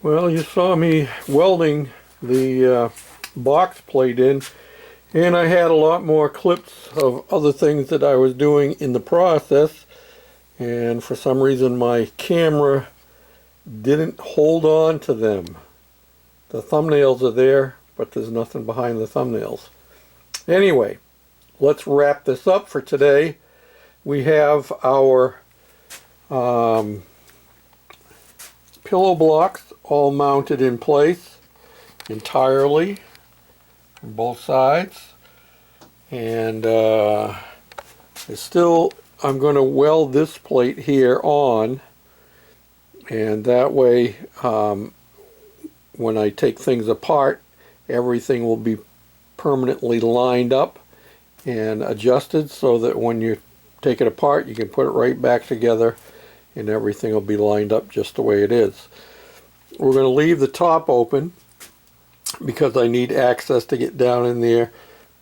Well, you saw me welding the box plate in, and I had a lot more clips of other things that I was doing in the process, and for some reason my camera didn't hold on to them. The thumbnails are there, but there's nothing behind the thumbnails. Anyway, let's wrap this up for today. We have our pillow blocks all mounted in place entirely on both sides, and it's still, I'm going to weld this plate here on, and that way when I take things apart, everything will be permanently lined up and adjusted so that when you take it apart you can put it right back together and everything will be lined up just the way it is. We're going to leave the top open because I need access to get down in there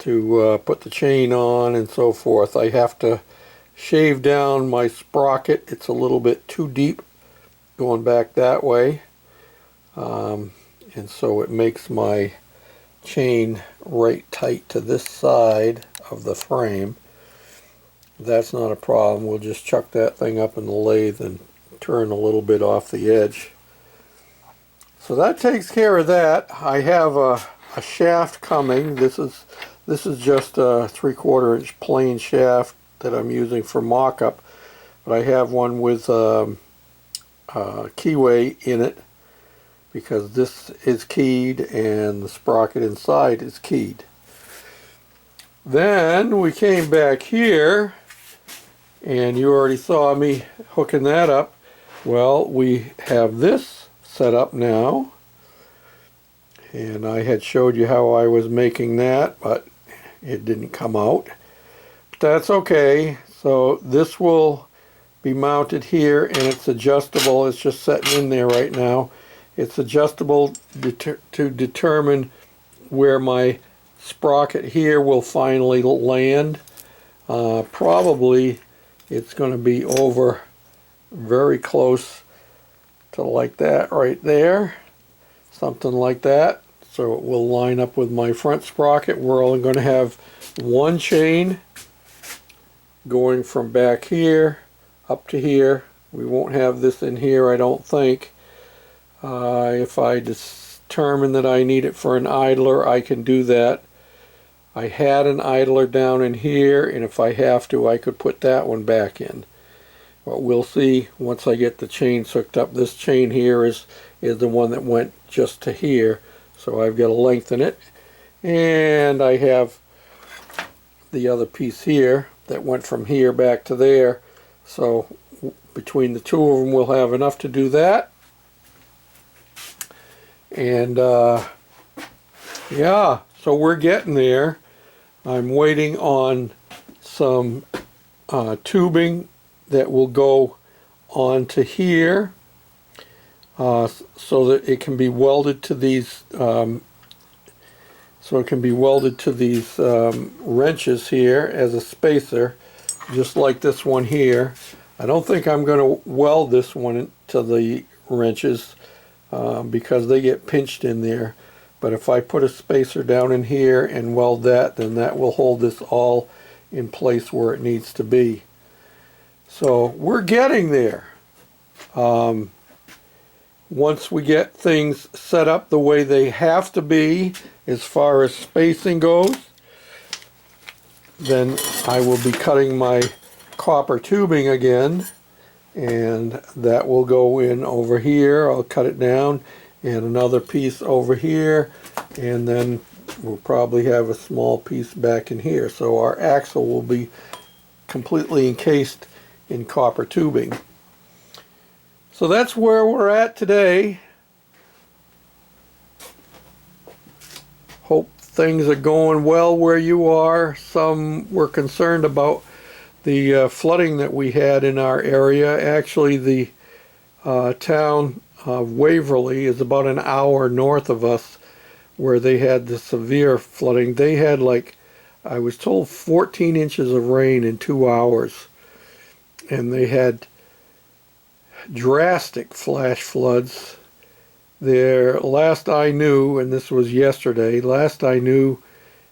to put the chain on and so forth. I have to shave down my sprocket. It's a little bit too deep going back that way, and so it makes my chain right tight to this side of the frame. That's not a problem. We'll just chuck that thing up in the lathe and turn a little bit off the edge. So that takes care of that. I have a shaft coming. This is just a 3/4 inch plain shaft that I'm using for mock-up, but I have one with keyway in it because this is keyed and the sprocket inside is keyed. Then we came back here, and you already saw me hooking that up. Well, we have this set up now, and I had showed you how I was making that, but it didn't come out. But that's okay. So this will be mounted here, and it's adjustable. It's just sitting in there right now. It's adjustable to determine where my sprocket here will finally land. Probably it's going to be over very close to like that right there, something like that. So it will line up with my front sprocket. We're only going to have one chain going from back here up to here. We won't have this in here, I don't think. If I determine that I need it for an idler, I can do that. I had an idler down in here, and if I have to, I could put that one back in. But we'll see once I get the chains hooked up. This chain here is the one that went just to here, so I've got to lengthen it. And I have the other piece here that went from here back to there. So between the two of them, we'll have enough to do that. And yeah, so we're getting there. I'm waiting on some tubing that will go onto here so that it can be welded to these wrenches here as a spacer, just like this one here. I don't think I'm going to weld this one to the wrenches because they get pinched in there. But if I put a spacer down in here and weld that, then that will hold this all in place where it needs to be. So we're getting there. Once we get things set up the way they have to be as far as spacing goes, then I will be cutting my copper tubing again, and that will go in over here. I'll cut it down, and another piece over here, and then we'll probably have a small piece back in here. So our axle will be completely encased in copper tubing. So that's where we're at today. Hope things are going well where you are. Some were concerned about the flooding that we had in our area. Actually, the town of Waverly is about an hour north of us, where they had the severe flooding. They had, like, I was told, 14 inches of rain in 2 hours, and they had drastic flash floods There, last I knew, and this was yesterday, last I knew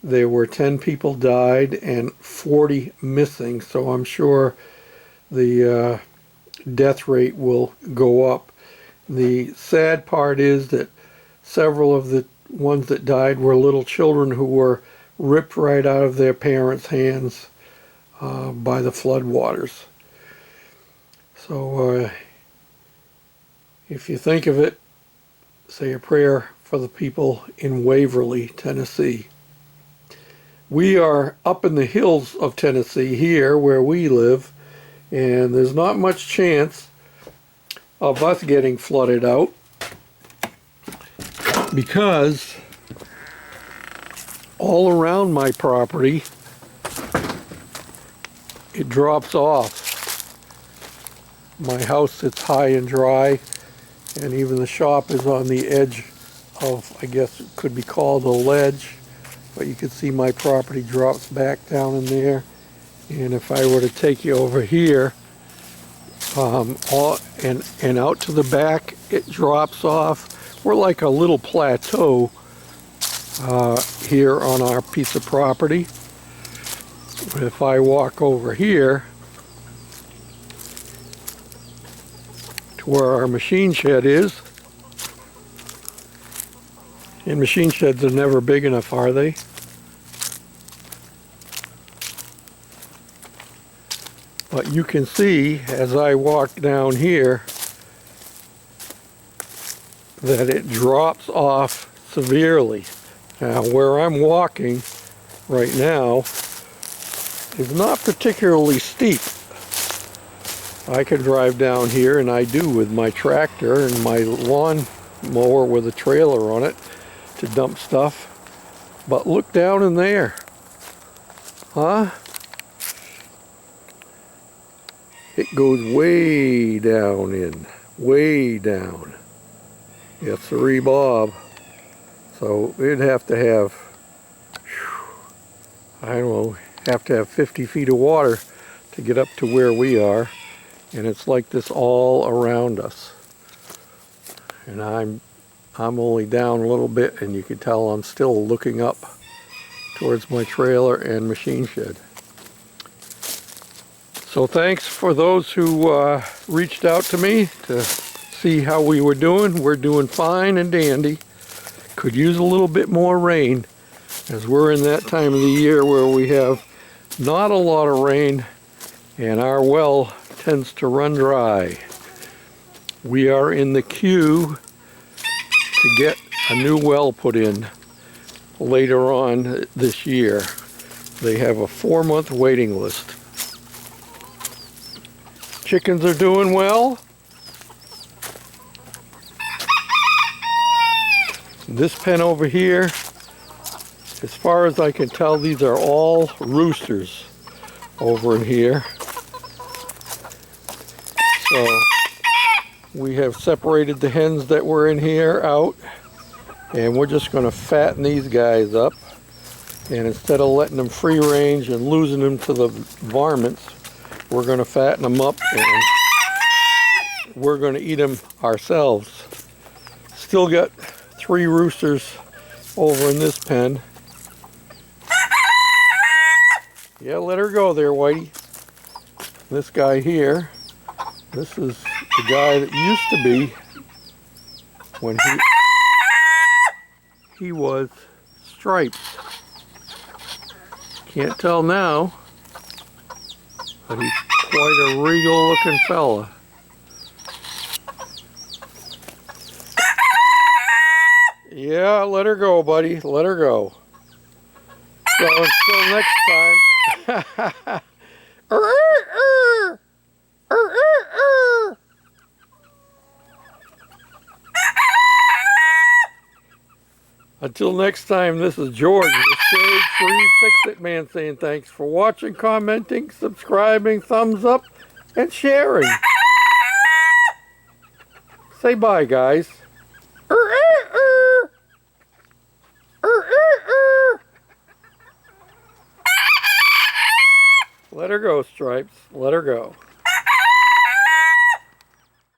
there were 10 people died and 40 missing, so I'm sure the death rate will go up. The sad part is that several of the ones that died were little children who were ripped right out of their parents' hands by the floodwaters. So if you think of it, say a prayer for the people in Waverly, Tennessee. We are up in the hills of Tennessee here where we live, and there's not much chance of us getting flooded out because all around my property it drops off. My house sits high and dry, and even the shop is on the edge of, I guess it could be called a ledge, but you can see my property drops back down in there. And if I were to take you over here and out to the back, it drops off. We're like a little plateau here on our piece of property. If I walk over here to where our machine shed is, and machine sheds are never big enough, are they? But you can see as I walk down here that it drops off severely. Now where I'm walking right now is not particularly steep. I can drive down here, and I do with my tractor and my lawn mower with a trailer on it to dump stuff. But look down in there. Huh? It goes way down in. Way down. Yes, sirree, Bob. So it'd have to have, I don't know, have to have 50 feet of water to get up to where we are. And it's like this all around us. And I'm only down a little bit, and you can tell I'm still looking up towards my trailer and machine shed. So thanks for those who reached out to me to see how we were doing. We're doing fine and dandy. Could use a little bit more rain, as we're in that time of the year where we have not a lot of rain and our well tends to run dry. We are in the queue to get a new well put in later on this year. They have a 4-month waiting list. Chickens are doing well. This pen over here, as far as I can tell, these are all roosters over in here. So we have separated the hens that were in here out, and we're just going to fatten these guys up. And instead of letting them free range and losing them to the varmints, we're going to fatten them up and we're going to eat them ourselves. Still got 3 roosters over in this pen. Yeah, let her go there, Whitey. This guy here, this is the guy that used to be when he was striped. Can't tell now, but he's quite a regal looking fella. Yeah, let her go, buddy. Let her go. So until next time. Until next time, this is George, the Shade Free Fix-It Man, saying thanks for watching, commenting, subscribing, thumbs up, and sharing. Say bye, guys. Let her go, Stripes. Let her go.